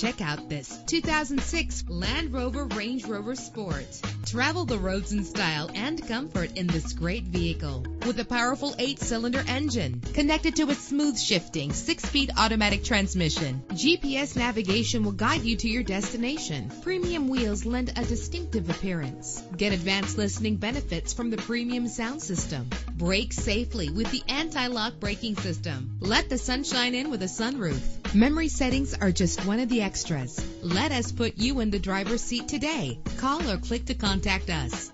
Check out this 2006 Land Rover Range Rover Sport. Travel the roads in style and comfort in this great vehicle. With a powerful 8-cylinder engine connected to a smooth shifting 6-speed automatic transmission, GPS navigation will guide you to your destination. Premium wheels lend a distinctive appearance. Get advanced listening benefits from the premium sound system. Brake safely with the anti-lock braking system. Let the sunshine in with a sunroof. Memory settings are just one of the extras. Let us put you in the driver's seat today. Call or click to contact us.